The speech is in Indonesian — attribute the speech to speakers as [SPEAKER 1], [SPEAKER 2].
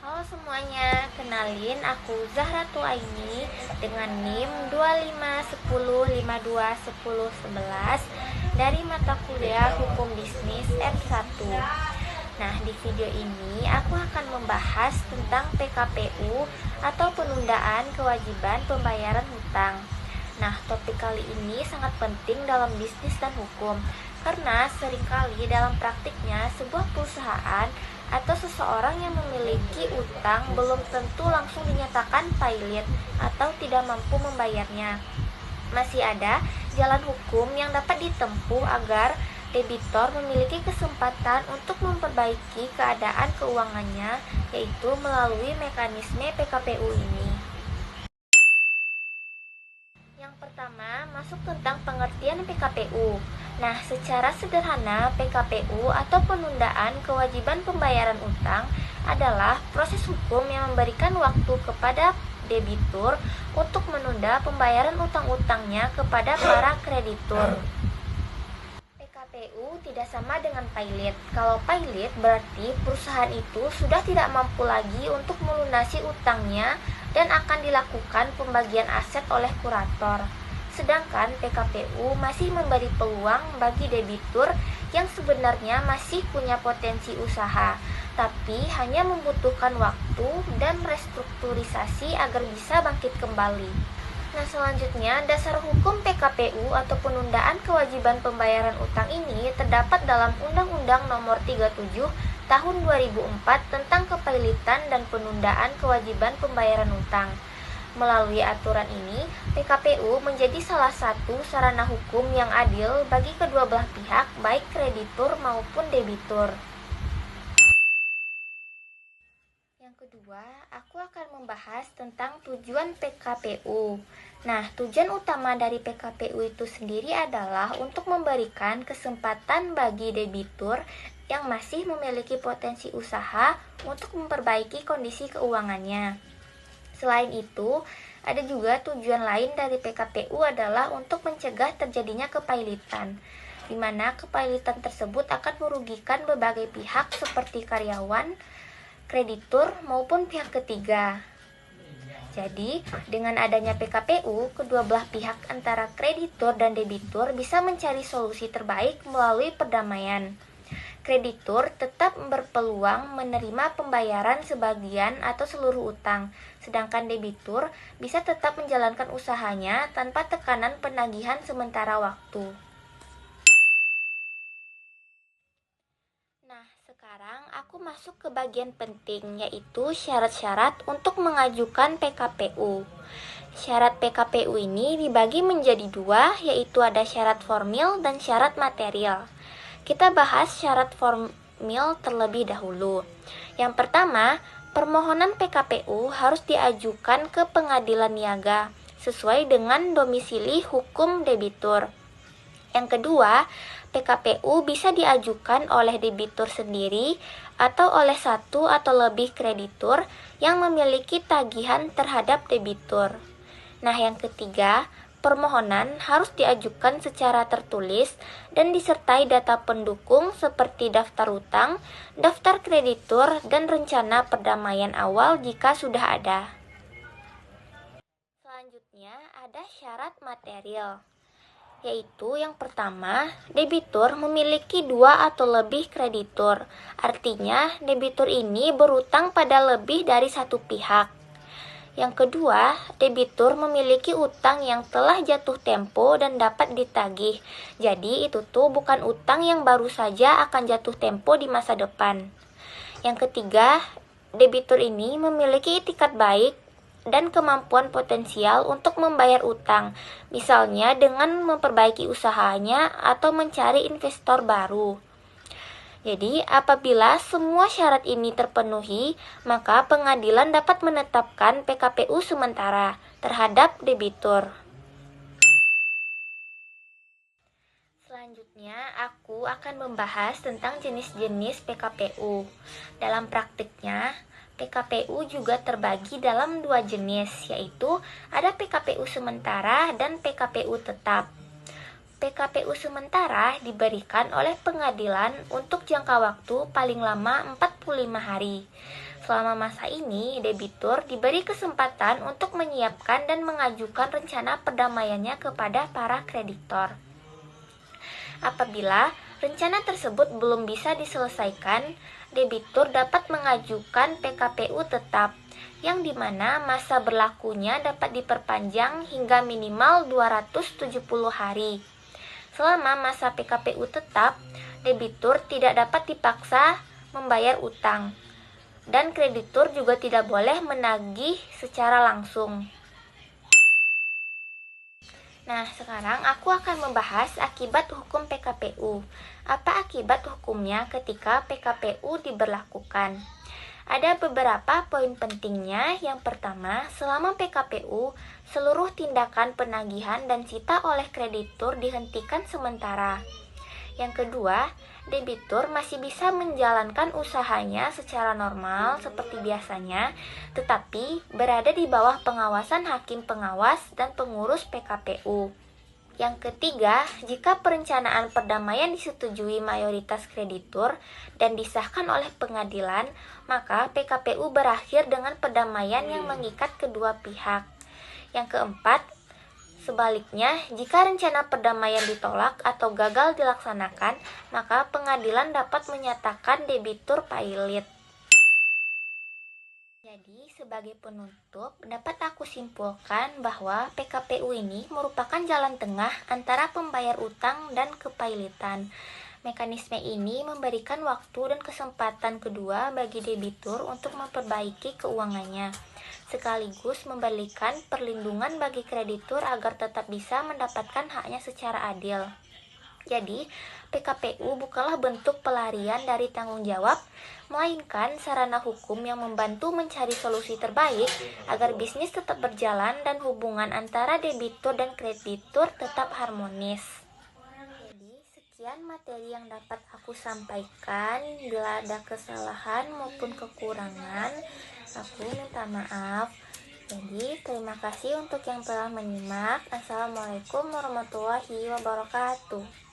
[SPEAKER 1] Halo semuanya, kenalin aku Zahra Tuaini dengan NIM 2510521011 dari mata kuliah Hukum Bisnis R1. Nah, di video ini aku akan membahas tentang PKPU atau penundaan kewajiban pembayaran hutang. Nah, topik kali ini sangat penting dalam bisnis dan hukum karena seringkali dalam praktiknya sebuah perusahaan atau seseorang yang memiliki utang belum tentu langsung dinyatakan pailit atau tidak mampu membayarnya. Masih ada jalan hukum yang dapat ditempuh agar debitor memiliki kesempatan untuk memperbaiki keadaan keuangannya, yaitu melalui mekanisme PKPU ini. Yang pertama, masuk tentang pengertian PKPU. Nah, secara sederhana, PKPU atau penundaan kewajiban pembayaran utang adalah proses hukum yang memberikan waktu kepada debitur untuk menunda pembayaran utang-utangnya kepada para kreditur. PKPU tidak sama dengan pailit. Kalau pailit berarti perusahaan itu sudah tidak mampu lagi untuk melunasi utangnya dan akan dilakukan pembagian aset oleh kurator. Sedangkan PKPU masih memberi peluang bagi debitur yang sebenarnya masih punya potensi usaha, tapi hanya membutuhkan waktu dan restrukturisasi agar bisa bangkit kembali. Nah, selanjutnya, dasar hukum PKPU atau penundaan kewajiban pembayaran utang ini terdapat dalam Undang-Undang Nomor 37 Tahun 2004 tentang kepailitan dan penundaan kewajiban pembayaran utang. Melalui aturan ini, PKPU menjadi salah satu sarana hukum yang adil bagi kedua belah pihak, baik kreditur maupun debitur. Yang kedua, aku akan membahas tentang tujuan PKPU. Nah, tujuan utama dari PKPU itu sendiri adalah untuk memberikan kesempatan bagi debitur yang masih memiliki potensi usaha untuk memperbaiki kondisi keuangannya. Selain itu, ada juga tujuan lain dari PKPU adalah untuk mencegah terjadinya kepailitan, di mana kepailitan tersebut akan merugikan berbagai pihak seperti karyawan, kreditur, maupun pihak ketiga. Jadi, dengan adanya PKPU, kedua belah pihak antara kreditur dan debitur bisa mencari solusi terbaik melalui perdamaian. Kreditur tetap berpeluang menerima pembayaran sebagian atau seluruh utang, sedangkan debitur bisa tetap menjalankan usahanya tanpa tekanan penagihan sementara waktu. Nah, sekarang aku masuk ke bagian penting, yaitu syarat-syarat untuk mengajukan PKPU. Syarat PKPU ini dibagi menjadi dua, yaitu ada syarat formil dan syarat material. Kita bahas syarat formil terlebih dahulu. Yang pertama, permohonan PKPU harus diajukan ke pengadilan niaga sesuai dengan domisili hukum debitur. Yang kedua, PKPU bisa diajukan oleh debitur sendiri atau oleh satu atau lebih kreditur yang memiliki tagihan terhadap debitur. Nah, yang ketiga, permohonan harus diajukan secara tertulis dan disertai data pendukung seperti daftar utang, daftar kreditur, dan rencana perdamaian awal jika sudah ada. Selanjutnya ada syarat material, yaitu yang pertama, debitur memiliki dua atau lebih kreditur. Artinya, debitur ini berutang pada lebih dari satu pihak. Yang kedua, debitur memiliki utang yang telah jatuh tempo dan dapat ditagih. Jadi, itu tuh bukan utang yang baru saja akan jatuh tempo di masa depan. Yang ketiga, debitur ini memiliki itikat baik dan kemampuan potensial untuk membayar utang, misalnya dengan memperbaiki usahanya atau mencari investor baru. Jadi, apabila semua syarat ini terpenuhi, maka pengadilan dapat menetapkan PKPU sementara terhadap debitur. Selanjutnya, aku akan membahas tentang jenis-jenis PKPU. Dalam praktiknya, PKPU juga terbagi dalam dua jenis, yaitu ada PKPU sementara dan PKPU tetap. PKPU sementara diberikan oleh pengadilan untuk jangka waktu paling lama 45 hari. Selama masa ini, debitur diberi kesempatan untuk menyiapkan dan mengajukan rencana perdamaiannya kepada para kreditor. Apabila rencana tersebut belum bisa diselesaikan, debitur dapat mengajukan PKPU tetap, yang dimana masa berlakunya dapat diperpanjang hingga minimal 270 hari. Selama masa PKPU tetap, debitur tidak dapat dipaksa membayar utang, dan kreditur juga tidak boleh menagih secara langsung. Nah, sekarang aku akan membahas akibat hukum PKPU. Apa akibat hukumnya ketika PKPU diberlakukan? Ada beberapa poin pentingnya. Yang pertama, selama PKPU, seluruh tindakan penagihan dan sita oleh kreditur dihentikan sementara. Yang kedua, debitur masih bisa menjalankan usahanya secara normal seperti biasanya, tetapi berada di bawah pengawasan hakim pengawas dan pengurus PKPU. Yang ketiga, jika perencanaan perdamaian disetujui mayoritas kreditur dan disahkan oleh pengadilan, maka PKPU berakhir dengan perdamaian yang mengikat kedua pihak. Yang keempat, sebaliknya, jika rencana perdamaian ditolak atau gagal dilaksanakan, maka pengadilan dapat menyatakan debitur pailit. Jadi, sebagai penutup, dapat aku simpulkan bahwa PKPU ini merupakan jalan tengah antara pembayar utang dan kepailitan. Mekanisme ini memberikan waktu dan kesempatan kedua bagi debitur untuk memperbaiki keuangannya, sekaligus memberikan perlindungan bagi kreditur agar tetap bisa mendapatkan haknya secara adil. Jadi, PKPU bukanlah bentuk pelarian dari tanggung jawab, melainkan sarana hukum yang membantu mencari solusi terbaik agar bisnis tetap berjalan dan hubungan antara debitur dan kreditur tetap harmonis. Jadi, sekian materi yang dapat aku sampaikan. Bila ada kesalahan maupun kekurangan, aku minta maaf. Jadi, terima kasih untuk yang telah menyimak. Assalamualaikum warahmatullahi wabarakatuh.